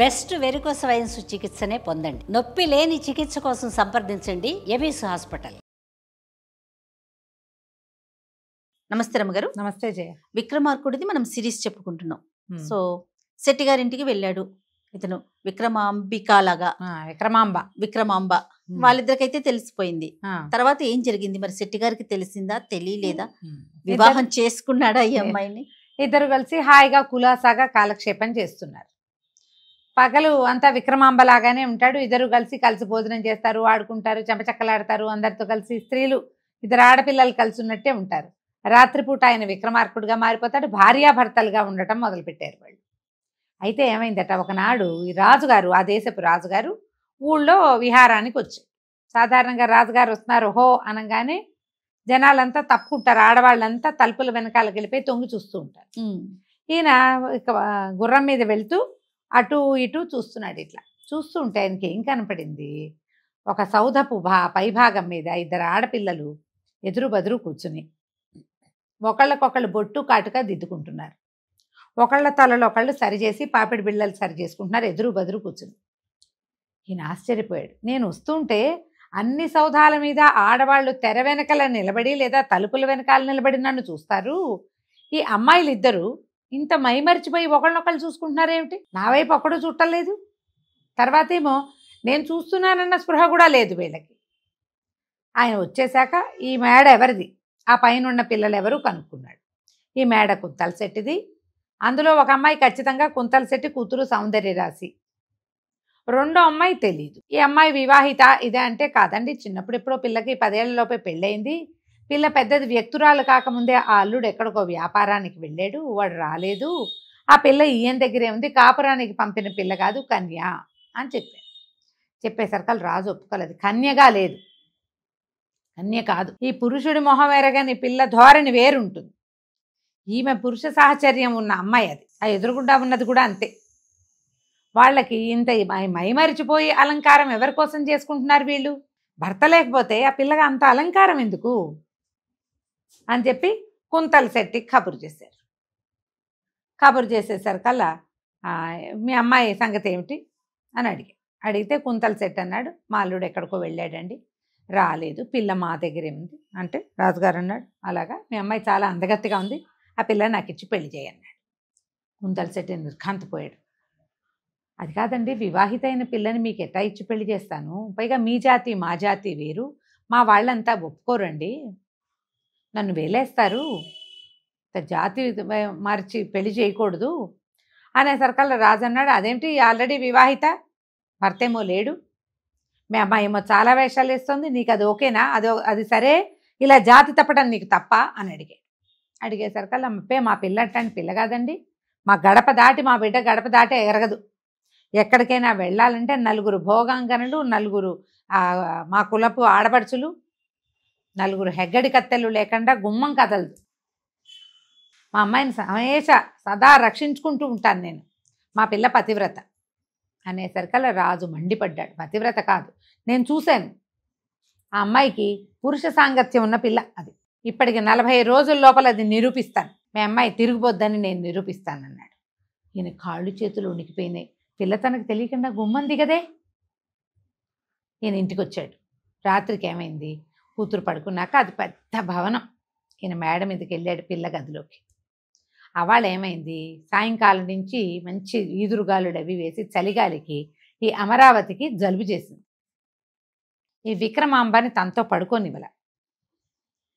Best varicose veins చికిత్సనే పొందండి. నొప్పి లేని చికిత్స కోసం సంప్రదించండి ఎబిస్ హాస్పిటల్. నమస్తే రమ్మగారు. నమస్తే జయ. విక్రమార్కుడిది మనం సిరీస్ చెప్పుకుంటున్నాం. సో శెట్టి గారింటికి వెళ్ళాడు ఇతను, విక్రమాంబికాలాగా విక్రమాంబ. వాళ్ళిద్దరికైతే తెలిసిపోయింది. తర్వాత ఏం జరిగింది మరి? శెట్టి గారికి తెలిసిందా, తెలియలేదా? వివాహం చేసుకున్నాడా ఈ అమ్మాయిని? ఇద్దరు కలిసి హాయిగా కులాసాగా కాలక్షేపం చేస్తున్నారు. పగలు అంతా విక్రమాంబ లాగానే ఉంటాడు. ఇద్దరు కలిసి భోజనం చేస్తారు, ఆడుకుంటారు, చెంపచక్కలాడతారు. అందరితో కలిసి స్త్రీలు, ఇద్దరు ఆడపిల్లలు కలిసి ఉన్నట్టే ఉంటారు. రాత్రిపూట ఆయన విక్రమార్కుడుగా మారిపోతాడు. భార్యాభర్తలుగా ఉండటం మొదలుపెట్టారు వాళ్ళు. అయితే ఏమైందట, ఒకనాడు ఈ రాజుగారు, ఆ దేశపు రాజుగారు ఊళ్ళో విహారానికి వచ్చారు. సాధారణంగా రాజుగారు వస్తున్నారు హో అనగానే జనాలంతా తప్పుకుంటారు. ఆడవాళ్ళంతా తలుపుల వెనకాలకి వెళ్ళిపోయి తొంగి చూస్తూ ఉంటారు. ఈయన గుర్రం మీద వెళ్తూ అటు ఇటు చూస్తున్నాడు. ఇట్లా చూస్తూ ఉంటే ఆయనకి ఏం కనపడింది, ఒక సౌధపు పైభాగం మీద ఇద్దరు ఆడపిల్లలు ఎదురు బదురు కూర్చుని ఒకళ్ళకొకళ్ళు బొట్టు కాటుగా దిద్దుకుంటున్నారు. ఒకళ్ళ తలలో ఒకళ్ళు సరిచేసి పాపిడి బిళ్ళలు సరి చేసుకుంటున్నారు ఎదురు బదురు కూర్చుని. ఈయన ఆశ్చర్యపోయాడు. నేను వస్తుంటే అన్ని సౌధాల మీద ఆడవాళ్ళు తెర వెనకాల నిలబడి లేదా తలుపుల వెనకాల నిలబడి నన్ను చూస్తారు. ఈ అమ్మాయిలు ఇద్దరు ఇంత మైమరిచిపోయి ఒకళ్ళనొకళ్ళు చూసుకుంటున్నారేమిటి? నా వైపు ఒక్కడూ చుట్టలేదు. తర్వాత ఏమో నేను చూస్తున్నానన్న స్పృహ కూడా లేదు వీళ్ళకి. ఆయన వచ్చేశాక ఈ మేడ ఎవరిది, ఆ పైన ఉన్న పిల్లలు ఎవరు కనుక్కున్నాడు. ఈ మేడ కుంతల శెట్టిది. అందులో ఒక అమ్మాయి ఖచ్చితంగా కుంతల శెట్టి కూతురు సౌందర్యరాశి. రెండో అమ్మాయి తెలీదు. ఈ అమ్మాయి వివాహిత ఇదే అంటే కాదండి, చిన్నప్పుడు ఎప్పుడో పిల్లకి 10 ఏళ్లలోపే పెళ్ళయింది. పిల్ల పెద్దది వ్యక్తురాలు కాకముందే ఆ అల్లుడు ఎక్కడికో వ్యాపారానికి వెళ్ళాడు, వాడు రాలేదు. ఆ పిల్ల ఈయన దగ్గరే ఉంది, కాపురానికి పంపిన పిల్ల కాదు, కన్య అని చెప్పారు. చెప్పేసరికి రాజు ఒప్పుకోలేదు. కన్యగా లేదు, కన్య కాదు. ఈ పురుషుడి మొహం ఎరగని పిల్ల ధోరణి వేరుంటుంది. ఈమె పురుష సాహచర్యం ఉన్న అమ్మాయి అది. ఆ ఎదురుగుండా ఉన్నది కూడా అంతే. వాళ్ళకి ఇంత మైమరిచిపోయి అలంకారం ఎవరి కోసం చేసుకుంటున్నారు వీళ్ళు? భర్త లేకపోతే ఆ పిల్లగా అంత అలంకారం ఎందుకు అని చెప్పి కుంతల శెట్టికి కబురు చేశారు. కబురు చేసేసరికల్లా మీ అమ్మాయి సంగతి ఏమిటి అని అడిగితే కుంతల శెట్టి అన్నాడు, మా అల్లుడు ఎక్కడికో వెళ్ళాడండి, రాలేదు, పిల్ల మా దగ్గరే ఉంది. అంటే రాజుగారు అన్నాడు, అలాగా, మీ అమ్మాయి చాలా అందగత్తిగా ఉంది, ఆ పిల్ల నాకు ఇచ్చి పెళ్లి చేయన్నాడు. కుంతల శెట్టి నిర్ఘాంతపోయాడు. అది కాదండి, వివాహిత అయిన పిల్లని మీకు ఎట్టా ఇచ్చి పెళ్లి చేస్తాను, పైగా మీ జాతి మా జాతి వేరు, మా వాళ్ళంతా ఒప్పుకోరండి, నన్ను వేలేస్తారు, జాతి మార్చి పెళ్లి చేయకూడదు అనేసరికల్లా రాజు అన్నాడు, అదేమిటి ఆల్రెడీ వివాహిత, భర్తేమో లేడు, మీ అమ్మాయి ఏమో చాలా వేషాలు వేస్తుంది, నీకు అది ఓకేనా, అది సరే, ఇలా జాతి తప్పడం నీకు తప్ప అని అడిగేసరికల్లా మా పిల్ల అట్టండి పిల్ల కాదండి, మా గడప దాటి మా బిడ్డ గడప దాటి ఎరగదు, ఎక్కడికైనా వెళ్ళాలంటే 4 భోగాంగనలు, 4 మా కులపు ఆడపడుచులు, 4 హెగ్గడి కత్తెలు లేకుండా గుమ్మం కదలదు, మా అమ్మాయిని సదా రక్షించుకుంటూ ఉంటాను నేను, మా పిల్ల పతివ్రత అనేసరికల్లా రాజు మండిపడ్డాడు. పతివ్రత కాదు, నేను చూశాను, ఆ అమ్మాయికి పురుష సాంగత్యం ఉన్న పిల్ల, అది ఇప్పటికి 40 రోజుల లోపల అది నిరూపిస్తాను, మీ అమ్మాయి తిరిగిపోద్దని నేను నిరూపిస్తానన్నాడు. ఈయన కాళ్ళు చేతులు ఉనికిపోయినాయి. పిల్ల తనకు తెలియకుండా గుమ్మం దిగదే. ఈయన ఇంటికి వచ్చాడు. రాత్రికి ఏమైంది, కూతురు పడుకున్నాక అది పెద్ద భవనం, ఈయన మేడ మీదకి వెళ్ళాడు పిల్ల గదిలోకి. అవాళ ఏమైంది, సాయంకాలం నుంచి మంచి ఈదురుగాలుడు అవి వేసి చలిగాలికి ఈ అమరావతికి జలుబు చేసింది. ఈ విక్రమాంబని తనతో పడుకోనివ్వల,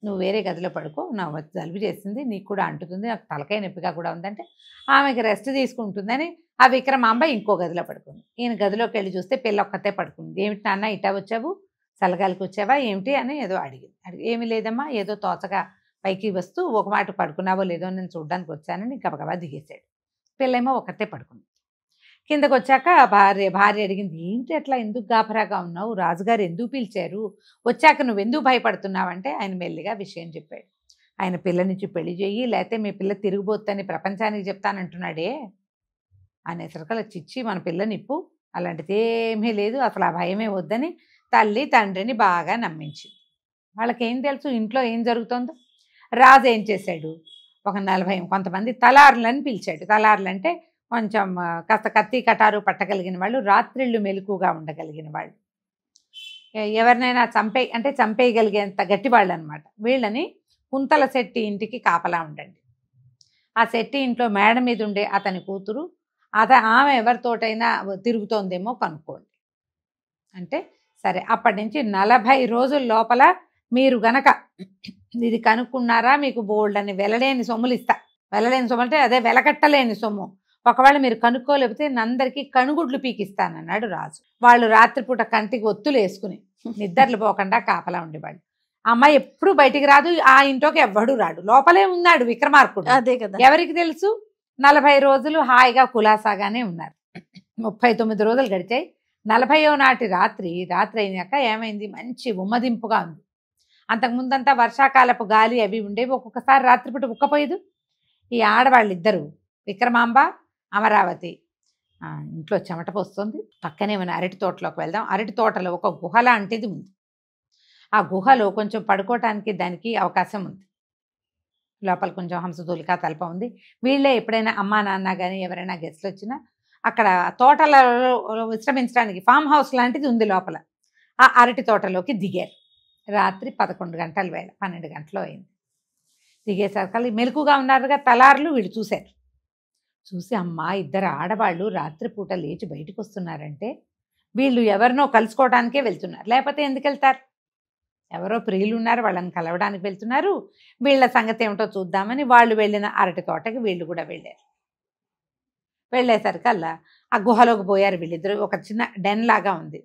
నువ్వు వేరే గదిలో పడుకో, నా జలుబు చేసింది, నీకు కూడా అంటుతుంది, నాకు తలకాయ నొప్పిగా కూడా ఉందంటే ఆమెకి రెస్ట్ తీసుకుంటుందని ఆ విక్రమాంబ ఇంకో గదిలో పడుకుంది. ఈయన గదిలోకి వెళ్ళి చూస్తే పిల్ల ఒక్కతే పడుకుంది. ఏమిటి నాన్న ఇటా వచ్చావు, చల్లగాలికి వచ్చావా ఏమిటి అని ఏదో అడిగింది. ఏమీ లేదమ్మా, ఏదో తోచగా పైకి వస్తూ ఒక మాట పడుకున్నావో లేదో నేను చూడడానికి వచ్చానని గబగబా దిగేశాడు. పిల్లేమో ఒకతే పడుకుంది. కిందకు వచ్చాక భార్య అడిగింది, ఏమిటి అట్లా ఎందుకు గాభరాగా ఉన్నావు, రాజుగారు ఎందుకు పిలిచారు, వచ్చాక నువ్వు ఎందుకు భయపడుతున్నావంటే ఆయన మెల్లిగా విషయం చెప్పాడు. ఆయన పిల్లనిచ్చి పెళ్లి చేయి, లేకపోతే మీ పిల్ల తిరిగిపోతుందని ప్రపంచానికి చెప్తానంటున్నాడే అనేసరికల్లా, చిచ్చి మన పిల్లనిప్పు, అలాంటిది ఏమీ లేదు, అసలు ఆ భయమే వద్దని తల్లి తండ్రిని బాగా నమ్మించింది. వాళ్ళకేం తెలుసు ఇంట్లో ఏం జరుగుతుందో. రాజు ఏం చేశాడు, ఒక 40 కొంతమంది తలారులని పిలిచాడు. తలారులు అంటే కొంచెం కాస్త కత్తి కటారు పట్టగలిగిన వాళ్ళు, రాత్రిళ్ళు మెలకుగా ఉండగలిగిన వాళ్ళు, ఎవరినైనా చంపేయగలిగేంత గట్టి వాళ్ళు అనమాట. వీళ్ళని కుంతల శెట్టి ఇంటికి కాపలా ఉండండి. ఆ శెట్టి ఇంట్లో మేడ మీద ఉండే అతని కూతురు, ఆమె ఎవరితోటైనా తిరుగుతోందేమో కనుక్కోండి అంటే సరే. అప్పటి నుంచి 40 రోజుల లోపల మీరు గనక ఇది కనుక్కున్నారా మీకు బోల్డ్ అని వెలలేని సొమ్ములు ఇస్తా. వెలలేని సొమ్ము అంటే అదే వెలకట్టలేని సొమ్ము. ఒకవేళ మీరు కనుక్కోలేకపోతే అందరికీ కనుగుడ్లు పీకిస్తానన్నాడు రాజు. వాళ్ళు రాత్రిపూట కంటికి ఒత్తులు వేసుకుని నిద్రలు పోకుండా కాపలా ఉండేవాళ్ళు. అమ్మాయి ఎప్పుడు బయటికి రాదు, ఆ ఇంట్లోకి ఎవ్వడు రాడు, లోపలే ఉన్నాడు విక్రమార్కుడు. అదే కదా, ఎవరికి తెలుసు? 40 రోజులు హాయిగా కులాసాగానే ఉన్నారు. 39 రోజులు గడిచాయి. 40వ నాటి రాత్రి అయినాక ఏమైంది, మంచి ఉమ్మదింపుగా ఉంది. అంతకుముందంతా వర్షాకాలపు గాలి అవి ఉండేవి. ఒక్కొక్కసారి రాత్రిపూట ఉక్కపోయేదు. ఈ ఆడవాళ్ళిద్దరూ విక్రమాంబ, అమరావతి ఇంట్లో చెమట పోస్తుంది. పక్కనే ఉన్న అరటి తోటలోకి వెళ్దాం. అరటి తోటలో ఒక గుహ లాంటిది ఉంది. ఆ గుహలో కొంచెం పడుకోవటానికి దానికి అవకాశం ఉంది. లోపల కొంచెం హంసతూలికా తలప ఉంది. వీళ్ళే ఎప్పుడైనా అమ్మా నాన్న కానీ ఎవరైనా గెస్ట్లు వచ్చినా అక్కడ తోటలలో విశ్రమించడానికి ఫామ్ హౌస్ లాంటిది ఉంది లోపల. ఆ అరటి తోటలోకి దిగారు. రాత్రి 11 గంటల వేళ, 12 గంటలు అయింది. దిగేసరికి మెలకుగా ఉన్నారుగా తలార్లు. వీళ్ళు చూశారు. చూసి అమ్మా, ఇద్దరు ఆడవాళ్ళు రాత్రిపూట లేచి బయటకు వస్తున్నారంటే వీళ్ళు ఎవరినో కలుసుకోవడానికే వెళ్తున్నారు, లేకపోతే ఎందుకు వెళ్తారు? ఎవరో ప్రియులు ఉన్నారు, వాళ్ళని కలవడానికి వెళ్తున్నారు. వీళ్ళ సంగతి ఏమిటో చూద్దామని వాళ్ళు వెళ్ళిన అరటి తోటకి వీళ్ళు కూడా వెళ్ళారు. వెళ్ళేసరికల్లా ఆ గుహలోకి పోయారు వీళ్ళిద్దరు. ఒక చిన్న డెన్ లాగా ఉంది.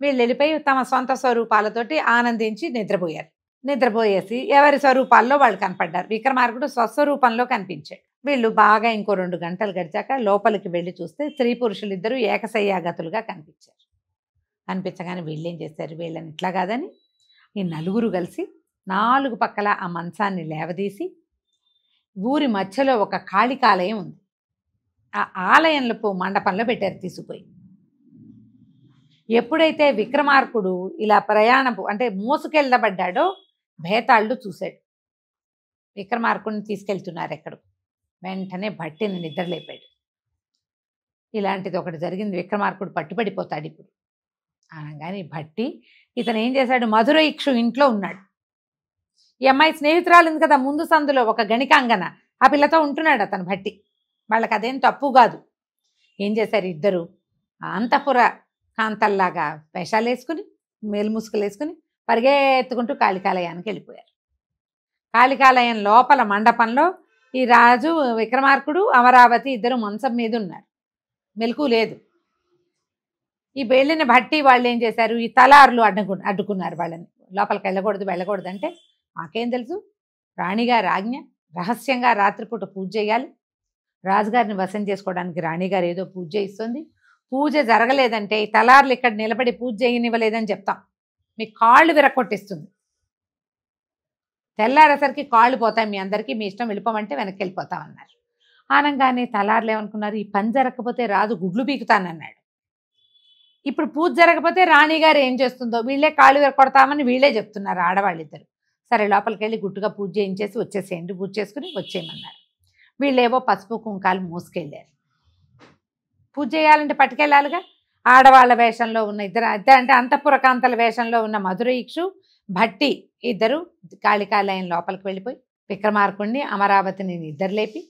వీళ్ళు వెళ్ళిపోయి తమ సొంత స్వరూపాలతోటి ఆనందించి నిద్రపోయారు. నిద్రపోయేసి ఎవరి స్వరూపాల్లో వాళ్ళు కనపడ్డారు. విక్రమార్కుడు స్వస్వరూపంలో కనిపించాడు. వీళ్ళు బాగా ఇంకో 2 గంటలు గడిచాక లోపలికి వెళ్ళి చూస్తే స్త్రీ పురుషులు ఇద్దరు ఏకశయ్యాగతులుగా కనిపించారు. కనిపించగానే వీళ్ళేం చేశారు, వీళ్ళని ఇట్లా కాదని ఈ నలుగురు కలిసి 4 పక్కల ఆ మంచాన్ని లేవదీసి ఊరి మధ్యలో ఒక కాళికాలయం ఉంది. ఆ ఆలయంలో మండపంలో పెట్టారు తీసుకుపోయి. ఎప్పుడైతే విక్రమార్కుడు ఇలా ప్రయాణపు అంటే మోసుకెళ్ళబడ్డాడో భేతాళ్ళు చూశాడు. విక్రమార్కుడిని తీసుకెళ్తున్నారు ఎక్కడు. వెంటనే భట్టిని నిద్రలేపాడు. ఇలాంటిది ఒకటి జరిగింది. విక్రమార్కుడు పట్టుబడిపోతాడు ఇప్పుడు అనగానే భట్టి ఇతను ఏం చేశాడు, మధుర ఇక్షు ఇంట్లో ఉన్నాడు. ఈ అమ్మాయి స్నేహితురాలు ఉంది కదా ముందు సందులో, ఒక గణికాంగన, ఆ పిల్లతో ఉంటున్నాడు అతను భట్టి. వాళ్ళకి అదేం తప్పు కాదు. ఏం చేశారు, ఇద్దరు అంతఃపుర కాంతల్లాగా వేషాలు వేసుకుని మేలుముసుకలు వేసుకుని పరిగెత్తుకుంటూ కాళికాలయానికి వెళ్ళిపోయారు. కాళికాలయం లోపల మండపంలో ఈ రాజు, విక్రమార్కుడు, అమరావతి ఇద్దరు మంచం మీద ఉన్నారు. మెలకు లేదు. ఈ వెళ్ళిన భట్టి వాళ్ళు ఏం చేశారు, ఈ తలార్లు అడ్డుకున్నారు వాళ్ళని. లోపలికి వెళ్ళకూడదు అంటే మాకేం తెలుసు, రాణిగారి ఆజ్ఞ, రహస్యంగా రాత్రిపూట పూజ చేయాలి, రాజుగారిని వశం చేసుకోవడానికి రాణిగారు ఏదో పూజ చేయిస్తుంది, పూజ జరగలేదంటే ఈ తలార్లు ఇక్కడ నిలబడి పూజ చేయనివ్వలేదని చెప్తాం, మీ కాళ్ళు విరక్కొట్టిస్తుంది, తెల్లారేసరికి కాళ్ళు పోతాయి మీ అందరికీ, మీ ఇష్టం వెళ్ళిపోమంటే వెనక్కి వెళ్ళిపోతాం అన్నారు. అనగానే తలార్లు ఏమనుకున్నారు, ఈ పని జరగకపోతే రాజు గుడ్లు పీకుతానన్నాడు. ఇప్పుడు పూజ జరగకపోతే రాణిగారు ఏం చేస్తుందో వీళ్ళే కాళ్ళు విరకొడతామని వీళ్ళే చెప్తున్నారు ఆడవాళ్ళిద్దరు. సరే లోపలికి వెళ్ళి గుట్టుగా పూజ చేయించేసి వచ్చేసేయండి, పూజ చేసుకుని వచ్చేయమన్నారు. వీళ్ళేవో పసుపు కుంకాలు మోసుకెళ్ళారు. పూజ చేయాలంటే పట్టుకెళ్ళాలిగా. ఆడవాళ్ళ వేషంలో ఉన్న ఇద్దరు అంటే అంతఃపుర కాంతల వేషంలో ఉన్న మధుర ఇక్షు, భట్టి ఇద్దరు కాళికాలయం లోపలికి వెళ్ళిపోయి విక్రమార్కుడిని, అమరావతిని నిద్రలేపి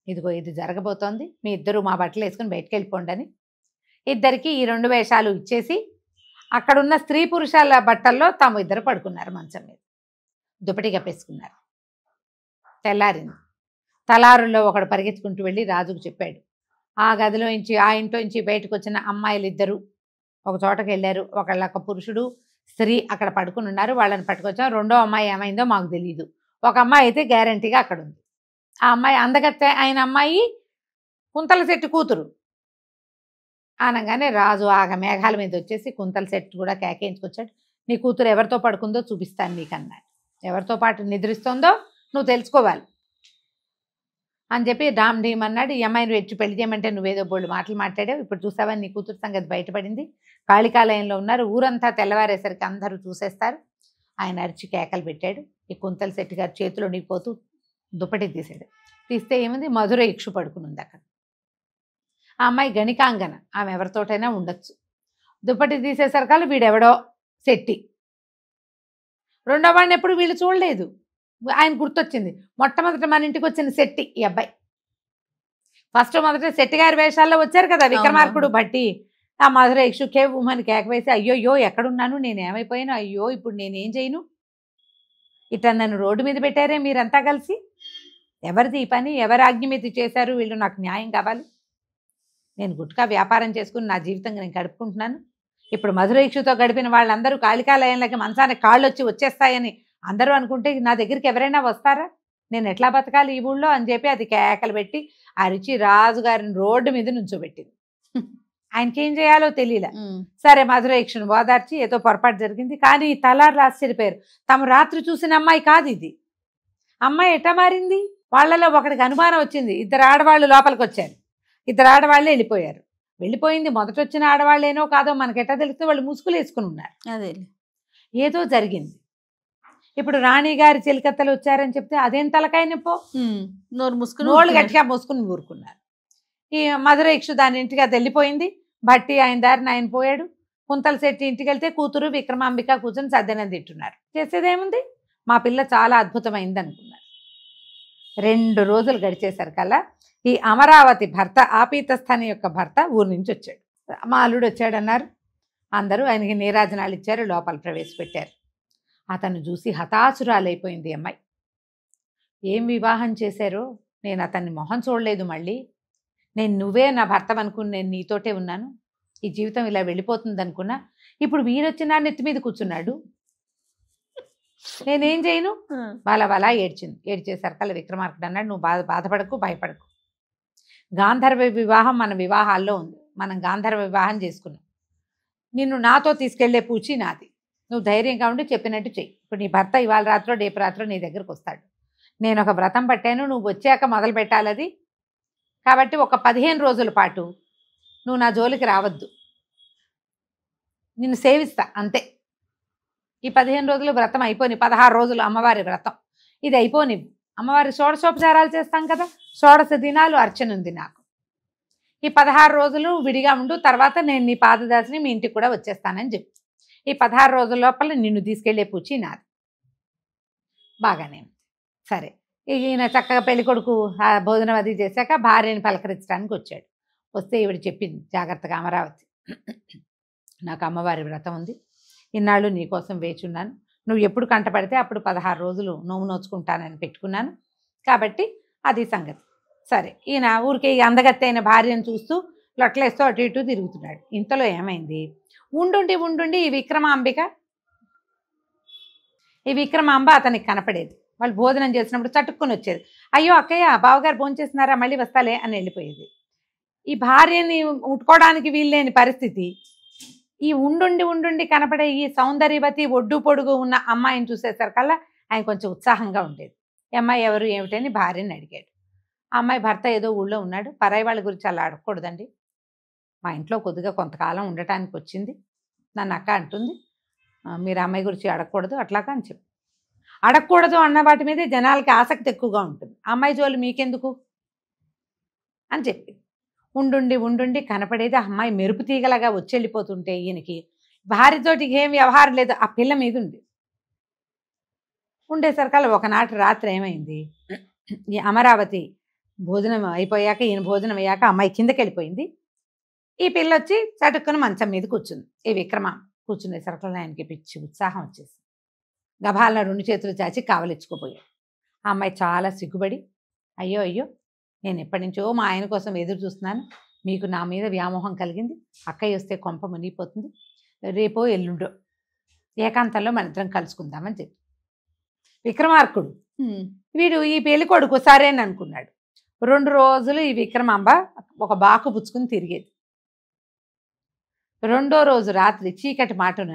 ఇదిగో ఇది జరగబోతోంది, మీ ఇద్దరు మా బట్టలు వేసుకుని బయటకు వెళ్ళిపోండి అని ఇద్దరికి ఈ 2 వేషాలు ఇచ్చేసి అక్కడున్న స్త్రీ పురుషాల బట్టల్లో తాము ఇద్దరు పడుకున్నారు. మంచం మీద దుప్పటి కప్పేసుకున్నారు. తెల్లారింది. తలారుల్లో ఒకడు పరిగెత్తుకుంటూ వెళ్ళి రాజుకు చెప్పాడు. ఆ గదిలో నుంచి, ఆ ఇంట్లో నుంచి బయటకు వచ్చిన అమ్మాయిలు ఇద్దరు ఒక చోటకి వెళ్ళారు. ఒక పురుషుడు, స్త్రీ అక్కడ పడుకుని ఉన్నారు. వాళ్ళని పట్టుకొచ్చాం. 2వ అమ్మాయి ఏమైందో మాకు తెలియదు. ఒక అమ్మాయి అయితే గ్యారంటీగా అక్కడ ఉంది. ఆ అమ్మాయి అందగత్తె అయిన అమ్మాయి కుంతల శెట్టి కూతురు అనగానే రాజు ఆగ మేఘాల మీద వచ్చేసి కుంతల శెట్టి కూడా కేకేయించుకొచ్చాడు. నీ కూతురు ఎవరితో పడుకుందో చూపిస్తాను నీకు అన్నాడు. ఎవరితో పాటు నిద్రిస్తుందో నువ్వు తెలుసుకోవాలి అని చెప్పి డామ్ డీమ్ అన్నాడు. ఈ అమ్మాయిని వచ్చి పెళ్లి చేయమంటే నువ్వేదో బోళ్ళు మాటలు మాట్లాడావు, ఇప్పుడు చూసావా నీ కూతురు సంగతి బయటపడింది, కాళికాలయంలో ఉన్నారు, ఊరంతా తెల్లవారేసరికి అందరూ చూసేస్తారు. ఆయన అరిచి కేకలు పెట్టాడు. ఈ కుంతల శెట్టి గారి చేతిలో నీపోతూ దుప్పటి తీసాడు. తీస్తే ఏముంది, మధుర ఇక్షు పడుకుని ఉంది అక్కడ. ఆ అమ్మాయి గణికాంగన, ఆమె ఎవరితోటైనా ఉండొచ్చు. దుప్పటి తీసేసరికల్లా వీడెవడో శెట్టి. రెండో వాడిని ఎప్పుడు వీళ్ళు చూడలేదు. ఆయన గుర్తొచ్చింది, మొట్టమొదట మన ఇంటికి వచ్చిన శెట్టి ఈ అబ్బాయి. మొదట శెట్టి గారి వేషాల్లో వచ్చారు కదా విక్రమార్కుడు, భట్టి. ఆ మధుర యక్షు కేవ్వుమని కేకవేసి, అయ్యోయ్యో ఎక్కడున్నాను, నేనేమైపోయాను, అయ్యో ఇప్పుడు నేనేం చేయను, ఇట్లా నన్ను రోడ్డు మీద పెట్టారే మీరంతా కలిసి, ఎవరిది ఈ పని, ఎవరి ఆజ్ఞ మీద చేశారు, వీళ్ళు నాకు న్యాయం కావాలి, నేను గుట్కా వ్యాపారం చేసుకుని నా జీవితంగా నేను గడుపుకుంటున్నాను, ఇప్పుడు మధుర యక్షుతో గడిపిన వాళ్ళందరూ కాళికాలయంలోకి మంచానికి కాళ్ళు వచ్చేస్తాయని అందరూ అనుకుంటే నా దగ్గరికి ఎవరైనా వస్తారా, నేను ఎట్లా బతకాలి ఈ ఊళ్ళో అని చెప్పి అది కేకలు పెట్టి అరిచి రాజుగారిని రోడ్డు మీద నుంచోబెట్టింది. ఆయనకేం చేయాలో తెలియలే. సరే మధుర యక్షుని ఓదార్చి ఏదో పొరపాటు జరిగింది, కానీ తలారు ఆశ్చర్యపోయారు, తమ రాత్రి చూసిన అమ్మాయి కాదు ఇది. అమ్మాయి ఎట్లా మారింది, వాళ్ళలో ఒకడికి అనుమానం వచ్చింది, ఇద్దరు ఆడవాళ్ళు లోపలికి వచ్చారు, ఇద్దరు ఆడవాళ్ళే వెళ్ళిపోయారు. వెళ్ళిపోయింది మొదట వచ్చిన ఆడవాళ్ళేనో కాదో మనకెట్టా తెలిస్తే వాళ్ళు ముసుగులు వేసుకుని ఉన్నారు. అదే ఏదో జరిగింది. ఇప్పుడు రాణి గారి చిలకత్తలు వచ్చారని చెప్తే అదేం తలకాయ నొప్పో, నోళ్ళు గట్టిగా మూసుకుని ఊరుకున్నారు. ఈ మధుర యక్షు దాని ఇంటికి అది వెళ్ళిపోయింది, భట్టి ఆయన దారిని ఆయన పోయాడు. కుంతల శెట్టి ఇంటికి వెళ్తే కూతురు విక్రమాంబిక కూర్చొని సద్దనం తింటున్నారు. చేసేదేముంది, మా పిల్ల చాలా అద్భుతమైంది అనుకున్నారు. 2 రోజులు గడిచేసరికల్లా ఈ అమరావతి భర్త, ఆపీతస్థాని యొక్క భర్త ఊరి నుంచి వచ్చాడు. మా అల్లుడు వచ్చాడన్నారు. అందరూ ఆయనకి నీరాజనాలు ఇచ్చారు, లోపల ప్రవేశపెట్టారు. అతను చూసి హతాశురాలైపోయింది అమ్మాయి. ఏం వివాహం చేశారో, నేను అతన్ని మొహం చూడలేదు, మళ్ళీ నేను నువ్వే నా భర్త అనుకుని నేను నీతోటే ఉన్నాను, ఈ జీవితం ఇలా వెళ్ళిపోతుంది అనుకున్నా, ఇప్పుడు వీరొచ్చిన నెత్తి మీద కూర్చున్నాడు, నేనేం చేయను. వాళ్ళ ఏడ్చింది. ఏడ్చేసరికల్లా విక్రమార్కుడు అన్నాడు, నువ్వు బాధపడకు, భయపడకు, గాంధర్వ వివాహం మన వివాహాల్లో ఉంది, మనం గాంధర్వ వివాహం చేసుకున్నాం, నిన్ను నాతో తీసుకెళ్లే పూచి నాది, నువ్వు ధైర్యంగా ఉండి చెప్పినట్టు చెయ్యి. ఇప్పుడు నీ భర్త ఇవాళ రాత్రో రేపు రాత్రో నీ దగ్గరకు వస్తాడు, నేను ఒక వ్రతం పట్టాను, నువ్వు వచ్చాక మొదలు పెట్టాలి అది, కాబట్టి ఒక 15 రోజుల పాటు నువ్వు నా జోలికి రావద్దు, నిన్ను సేవిస్తా అంతే. ఈ 15 రోజులు వ్రతం అయిపోని, 16 రోజులు అమ్మవారి వ్రతం, ఇది అయిపోని, అమ్మవారి షోడశోపచారాలు చేస్తాం కదా, షోడశ దినాలు అర్చన ఉంది నాకు, ఈ 16 రోజులు విడిగా ఉండు, తర్వాత నేను నీ పాదదాసిని మీ ఇంటికి కూడా వచ్చేస్తానని చెప్పి, ఈ 16 రోజుల లోపల నిన్ను తీసుకెళ్లే పూచి నాది. బాగానే సరే. ఈయన చక్కగా పెళ్ళికొడుకు భోజనం అది చేశాక భార్యని పలకరించడానికి వచ్చాడు. వస్తే ఈవిడ చెప్పింది జాగ్రత్తగా, అమరావతి నాకు అమ్మవారి వ్రతం ఉంది, ఇన్నాళ్ళు నీకోసం వేచున్నాను, నువ్వు ఎప్పుడు కంటపడితే అప్పుడు 16 రోజులు నోము నోచుకుంటానని పెట్టుకున్నాను, కాబట్టి అది సంగతి. సరే, ఈయన ఊరికే అందగత్తైన భార్యను చూస్తూ లొట్లేస్తూ అటు ఇటు తిరుగుతున్నాడు. ఇంతలో ఏమైంది, ఉండుండి ఈ విక్రమాంబ అతనికి కనపడేది. వాళ్ళు భోజనం చేసినప్పుడు చటుక్కుని వచ్చేది, అయ్యో అక్కయ్య బావగారు భోజనం చేస్తున్నారా, మళ్ళీ వస్తాలే అని వెళ్ళిపోయేది. ఈ భార్యని ముట్టుకోవడానికి వీల్లేని పరిస్థితి. ఈ ఉండుండి కనపడే ఈ సౌందర్యవతి ఒడ్డు పొడుగు ఉన్న అమ్మాయిని చూసేసరికల్లా ఆయన కొంచెం ఉత్సాహంగా ఉండేది. ఈ అమ్మాయి ఎవరు ఏమిటని భార్యని అడిగాడు. ఆ అమ్మాయి భర్త ఏదో ఊళ్ళో ఉన్నాడు, పరాయి వాళ్ళ గురించి అలా అడగకూడదండి, మా ఇంట్లో కొద్దిగా కొంతకాలం ఉండటానికి వచ్చింది, నన్ను అక్క అంటుంది, మీరు అమ్మాయి గురించి అడగకూడదు అట్లాగా అని చెప్పి, అడగకూడదు అన్న వాటి మీదే జనాలకి ఆసక్తి ఎక్కువగా ఉంటుంది, అమ్మాయి జోలు మీకెందుకు అని చెప్పి ఉండుండి కనపడేది. ఆ అమ్మాయి మెరుపు తీగలగా వచ్చి వెళ్ళిపోతుంటే ఈయనకి భార్యతోటి ఏం వ్యవహారం లేదు, ఆ పిల్ల మీద ఉండేసరికల్లా ఒకనాటి రాత్రి ఏమైంది, ఈ అమరావతి భోజనం అయిపోయాక, ఈయన భోజనం అయ్యాక అమ్మాయి కిందకి వెళ్ళిపోయింది. ఈ పిల్ల వచ్చి చటుక్కుని మంచం మీద కూర్చుంది. ఈ విక్రమ కూర్చునేసరికల్లా ఆయనకి పిచ్చి ఉత్సాహం వచ్చేసి గభాలను 2 చేతులు చాచి కావలిచ్చుకోపోయాడు. ఆ అమ్మాయి చాలా సిగ్గుపడి, అయ్యో నేను ఎప్పటి నుంచో మా ఆయన కోసం ఎదురు చూస్తున్నాను, మీకు నా మీద వ్యామోహం కలిగింది, అక్కయ్య వస్తే కొంప మునిగిపోతుంది, రేపో ఎల్లుండో ఏకాంతంలో మన ఇద్దరం కలుసుకుందామని చెప్పి విక్రమార్కుడు వీడు ఈ పెళ్లి కొడుకు సరేని అనుకున్నాడు. 2 రోజులు ఈ విక్రమాంబ ఒక బాకు పుచ్చుకుని తిరిగేది. 2వ రోజు రాత్రి చీకటి మాటున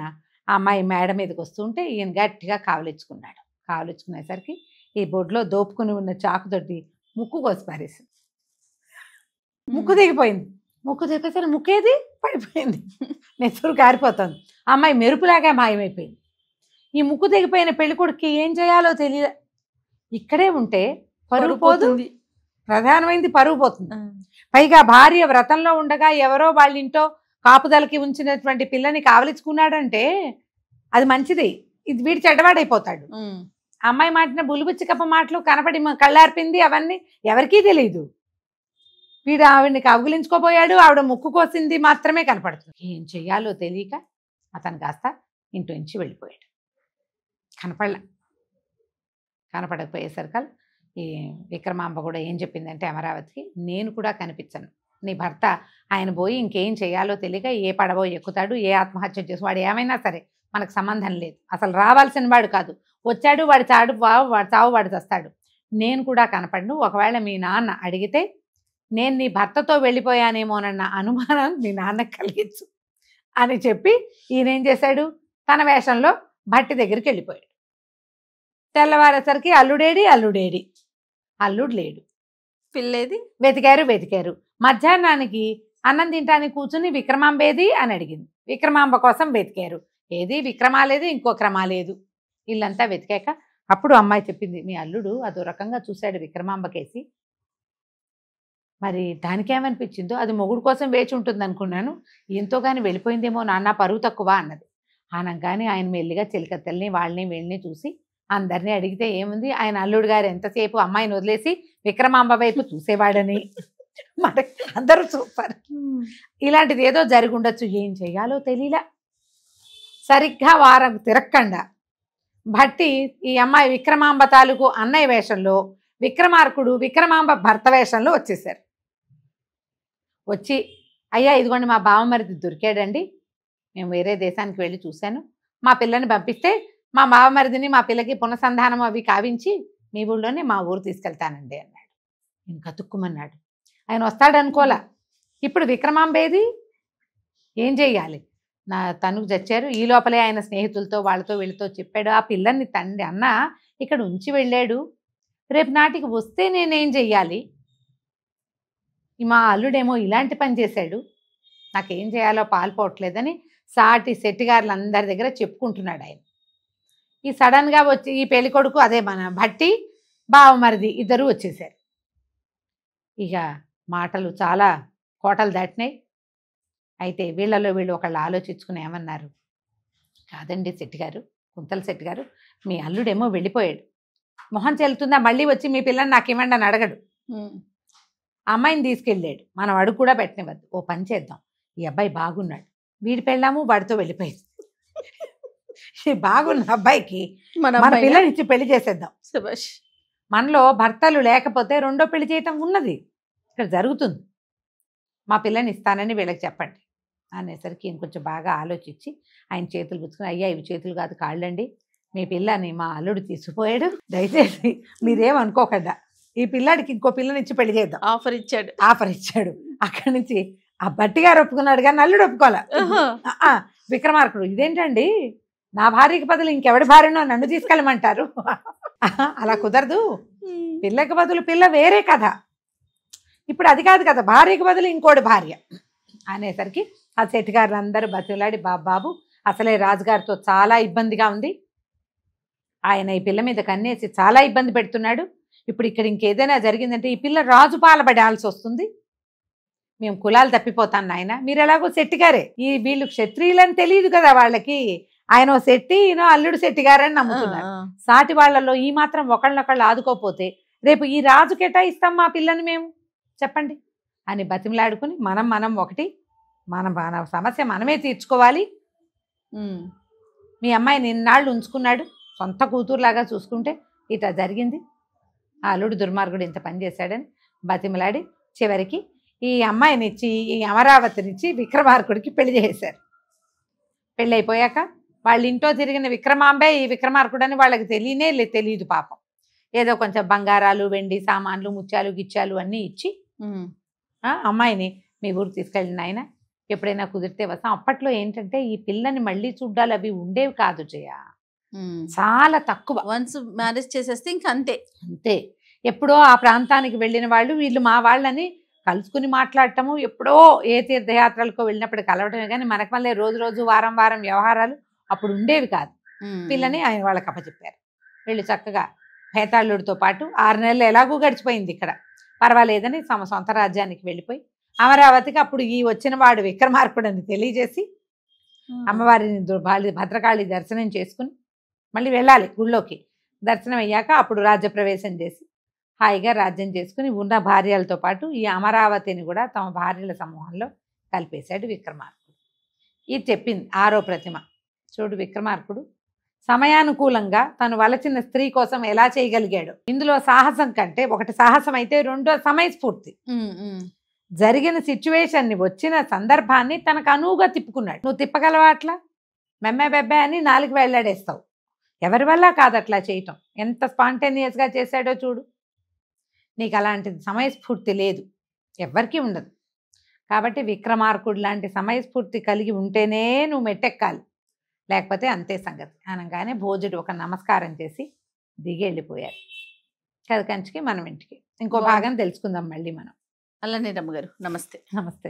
ఆ అమ్మాయి మేడ మీదకి వస్తుంటే ఈయన గట్టిగా కావలిచ్చుకున్నాడు. కావలిచ్చుకునేసరికి ఈ బొడ్లో దోపుకుని ఉన్న చాకుతోటి ముక్కు కోసి పారేసింది. ముక్కు దిగిపోయింది. ముక్కు దిగిపోతే ముక్కేది పడిపోయింది, నెత్తురు కారిపోతుంది. ఆ అమ్మాయి మెరుపులాగా మాయమైపోయింది. ఈ ముక్కు దిగిపోయిన పెళ్ళికొడుకి ఏం చేయాలో తెలియదు. ఇక్కడే ఉంటే పరువు పోతుంది, ప్రధానమైంది పరువు పోతుంది. పైగా భార్య వ్రతంలో ఉండగా ఎవరో వాళ్ళ ఇంట్లో కాపుదలకి ఉంచినటువంటి పిల్లని కావలించుకున్నాడంటే అది మంచిది. ఇది వీడి చెడ్డవాడైపోతాడు. అమ్మాయి మాటిన బులిబుచ్చి కప్ప మాటలు కనపడి కళ్ళార్పింది అవన్నీ ఎవరికీ తెలియదు. వీడు ఆవిడ్ని కౌగిలించుకోపోయాడు, ఆవిడ ముక్కు కోసింది మాత్రమే కనపడుతుంది. ఏం చెయ్యాలో తెలియక అతను కాస్త ఇంటి నుంచి వెళ్ళిపోయాడు. కనపడకపోయేసరికి ఈ విక్రమాంబ కూడా ఏం చెప్పిందంటే అమరావతికి, నేను కూడా కనిపించను, నీ భర్త ఆయన పోయి ఇంకేం చేయాలో తెలియక ఏ పడవో ఎక్కుతాడు, ఏ ఆత్మహత్య చేసి వాడు ఏమైనా సరే మనకు సంబంధం లేదు, అసలు రావాల్సిన వాడు కాదు, వచ్చాడు వాడి చాడు వాడు చావు వాడు చస్తాడు, నేను కూడా కనపడను, ఒకవేళ మీ నాన్న అడిగితే నేను నీ భర్తతో వెళ్ళిపోయానేమోనన్న అనుమానం మీ నాన్నకు కలిగించు అని చెప్పి ఈయనేం చేశాడు, తన వేషంలో భట్టి దగ్గరికి వెళ్ళిపోయాడు. తెల్లవారేసరికి అల్లుడు లేడు, పిల్లేది వెతికారు. మధ్యాహ్నానికి అన్నం తింటానికి కూర్చుని విక్రమాంబేది అని అడిగింది. విక్రమాంబ కోసం వెతికారు, ఏది విక్రమాలేదు, ఇంకో క్రమాలేదు. ఇల్లంతా వెతికాక అప్పుడు అమ్మాయి చెప్పింది, మీ అల్లుడు అదో రకంగా చూశాడు విక్రమాంబకేసి, మరి దానికేమనిపించిందో, అది మొగుడు కోసం వేచి ఉంటుంది అనుకున్నాను, ఎంతో కానీ వెళ్ళిపోయిందేమో నాన్న, పరువు తక్కువ అన్నది. అనగానే ఆయన మెల్లిగా చిలకత్తల్ని వాళ్ళని వీళ్ళని చూసి అందరినీ అడిగితే ఏముంది, ఆయన అల్లుడు గారు ఎంతసేపు అమ్మాయిని వదిలేసి విక్రమాంబ వైపు చూసేవాడని మరి అందరూ చూస్తారు. ఇలాంటిది ఏదో జరిగి ఉండొచ్చు, ఏం చెయ్యాలో తెలియలా. సరిగ్గా వారం తిరక్కండా భట్టి ఈ అమ్మాయి విక్రమాంబ తాలూకు అన్నయ్య వేషంలో, విక్రమార్కుడు విక్రమాంబ భర్త వేషంలో వచ్చేసారు. వచ్చి, అయ్యా ఇదిగోండి మా బావమరిది దొరికాడండి, మేము వేరే దేశానికి వెళ్ళి చూశాను, మా పిల్లని పంపిస్తే మా బావమరిదిని మా పిల్లకి పునఃసంధానం అవి కావించి మీ ఊళ్ళోనే మా ఊరు తీసుకెళ్తానండి అన్నాడు. నేను కతుక్కుమన్నాడు. ఆయన వస్తాడనుకోలా. ఇప్పుడు విక్రమాంబేది ఏం చెయ్యాలి, తనుకు చచ్చారు. ఈ లోపలే ఆయన స్నేహితులతో వాళ్ళతో వీళ్ళతో చెప్పాడు, ఆ పిల్లల్ని తండ్రి అన్న ఇక్కడ ఉంచి వెళ్ళాడు, రేపు నాటికి వస్తే నేనేం చెయ్యాలి, మా అల్లుడేమో ఇలాంటి పని చేశాడు, నాకేం చేయాలో పాల్పోవట్లేదని సాటి సెట్టిగారులందరి దగ్గర చెప్పుకుంటున్నాడు ఆయన. ఈ సడన్గా వచ్చి ఈ పెళ్ళికొడుకు, అదే మన భట్టి బావమరిది ఇద్దరు వచ్చేసారు. ఇక మాటలు చాలా కోటలు దాటినాయి. అయితే వీళ్ళలో వీళ్ళు ఒకళ్ళు ఆలోచించుకుని ఏమన్నారు, కాదండి శెట్టిగారు, కుంతల శెట్టిగారు, మీ అల్లుడేమో వెళ్ళిపోయాడు, మొహం చెల్లుతుందా మళ్ళీ వచ్చి మీ పిల్లని నాకు ఇవ్వండి అని అడగడు, అమ్మాయిని తీసుకెళ్ళాడు, మనం అడుగు కూడా పెట్టనివద్దు, ఓ పని చేద్దాం, ఈ అబ్బాయి బాగున్నాడు, వీడి పెళ్ళాము వాడితో వెళ్ళిపోయింది, ఈ బాగున్న అబ్బాయికి మన పిల్లని ఇచ్చి పెళ్లి చేసేద్దాం, మనలో భర్తలు లేకపోతే రెండో పెళ్లి చేయటం ఉన్నది, ఇక్కడ జరుగుతుంది, మా పిల్లని ఇస్తానని వీళ్ళకి చెప్పండి అనేసరికి ఇంకొంచెం బాగా ఆలోచించి ఆయన చేతులు పుచ్చుకుని, అయ్యా ఇవి చేతులు కాదు కాళ్ళండి, మీ పిల్లని మా అల్లుడు తీసుకుపోయాడు, దయచేసి మీరేమనుకోకుండా ఈ పిల్లాడికి ఇంకో పిల్లనిచ్చి పెళ్లి చేద్దాం ఆఫర్ ఇచ్చాడు. అక్కడి నుంచి ఆ బట్టి గారు ఒప్పుకున్నాడు కానీ అల్లుడు ఒప్పుకోలే. విక్రమార్కుడు, ఇదేంటండి నా భార్యకి బదులు ఇంకెవడి భార్యనో నన్ను తీసుకెళ్ళమంటారు, అలా కుదరదు, పిల్లకి బదులు పిల్ల వేరే కథ, ఇప్పుడు అది కాదు కదా, భార్యకి బదులు ఇంకోటి భార్య అనేసరికి ఆ సెట్టిగారులు అందరూ బతిలాడి, బాబు అసలే రాజుగారితో చాలా ఇబ్బందిగా ఉంది, ఆయన ఈ పిల్ల మీద కన్నేసి చాలా ఇబ్బంది పెడుతున్నాడు, ఇప్పుడు ఇక్కడ ఇంకేదైనా జరిగిందంటే ఈ పిల్ల రాజు పాలబడాల్సి వస్తుంది, మేము కులాలు తప్పిపోతాను నాయన, మీరు ఎలాగో శెట్టిగారే, ఈ వీళ్ళు క్షత్రియులని తెలియదు కదా వాళ్ళకి, ఆయన శెట్టి ఈయన అల్లుడు శెట్టిగారని నమ్ముతున్నారు, సాటి వాళ్ళలో ఈ మాత్రం ఒకళ్ళనొకళ్ళు ఆదుకోపోతే రేపు ఈ రాజు కేటాయిస్తాం మా పిల్లని మేము చెప్పండి అని బతిమలాడుకుని, మనం ఒకటి, మన సమస్య మనమే తీర్చుకోవాలి, మీ అమ్మాయిని ఇన్నాళ్ళు ఉంచుకున్నాడు సొంత కూతురులాగా చూసుకుంటే ఇట్లా జరిగింది, ఆ అల్లుడు దుర్మార్గుడు ఇంత పని చేశాడని బతిమలాడి చివరికి ఈ అమ్మాయినిచ్చి ఈ అమరావతినిచ్చి విక్రమార్కుడికి పెళ్లి చేశారు. పెళ్ళి అయిపోయాక వాళ్ళ ఇంట్లో తిరిగిన విక్రమాంబే ఈ విక్రమార్కుడని వాళ్ళకి తెలియదు పాపం, ఏదో కొంచెం బంగారాలు వెండి సామాన్లు ముత్యాలు గిచ్చాలు అన్నీ ఇచ్చి అమ్మాయిని మీ ఊరు తీసుకెళ్ళిన ఆయన ఎప్పుడైనా కుదిరితే వస్తాం. అప్పట్లో ఏంటంటే ఈ పిల్లని మళ్ళీ చూడ్డాలు అవి ఉండేవి కాదు జయ, చాలా తక్కువ, వన్స్ మ్యారేజ్ చేసేస్తే ఇంక అంతే. ఎప్పుడో ఆ ప్రాంతానికి వెళ్ళిన వాళ్ళు వీళ్ళు మా వాళ్ళని కలుసుకుని మాట్లాడటము, ఎప్పుడో ఏ తీర్థయాత్రలకు వెళ్ళినప్పుడు కలవటమే కానీ మనకు మళ్ళీ రోజు వారం వ్యవహారాలు అప్పుడు ఉండేవి కాదు. పిల్లని ఆయన వాళ్ళకి అప్పచెప్పారు. వీళ్ళు చక్కగా పేతాళుడితో పాటు 6 నెలలు ఎలాగూ గడిచిపోయింది ఇక్కడ. పర్వాలేదని తమ సొంత రాజ్యానికి వెళ్ళిపోయి అమరావతికి అప్పుడు ఈ వచ్చిన వాడు విక్రమార్కుడని తెలియజేసి అమ్మవారిని భద్రకాళి దర్శనం చేసుకుని మళ్ళీ వెళ్ళాలి గుళ్ళోకి. దర్శనం అయ్యాక అప్పుడు రాజ్యప్రవేశం చేసి హాయిగా రాజ్యం చేసుకుని ఉన్న భార్యలతో పాటు ఈ అమరావతిని కూడా తమ భార్యల సమూహంలో కలిపేశాడు విక్రమార్కుడు. ఇది చెప్పింది 6వ ప్రతిమ. చూడు విక్రమార్కుడు సమయానుకూలంగా తను వలచిన స్త్రీ కోసం ఎలా చేయగలిగాడు. ఇందులో సాహసం కంటే ఒకటి సాహసం అయితే రెండో సమయస్ఫూర్తి. జరిగిన సిచ్యువేషన్ని వచ్చిన సందర్భాన్ని తనకు అనువుగా తిప్పుకున్నాడు. నువ్వు తిప్పగలవా అట్లా? మెమ్మే బెబ్బే అని 4 వేళ్లాడేస్తావు. ఎవరి వల్ల కాదు అట్లా చేయటం. ఎంత స్పాంటేనియస్గా చేశాడో చూడు. నీకు అలాంటిది సమయస్ఫూర్తి లేదు, ఎవ్వరికీ ఉండదు. కాబట్టి విక్రమార్కుడు లాంటి సమయస్ఫూర్తి కలిగి ఉంటేనే నువ్వు మెట్టెక్కాలి, లేకపోతే అంతే సంగతి అనగానే భోజుడు ఒక నమస్కారం చేసి దిగి వెళ్ళిపోయారు. కంచికి మనం ఇంటికి. ఇంకో భాగం తెలుసుకుందాం మళ్ళీ మనం. అలానే రమ్మగారు. నమస్తే. నమస్తే.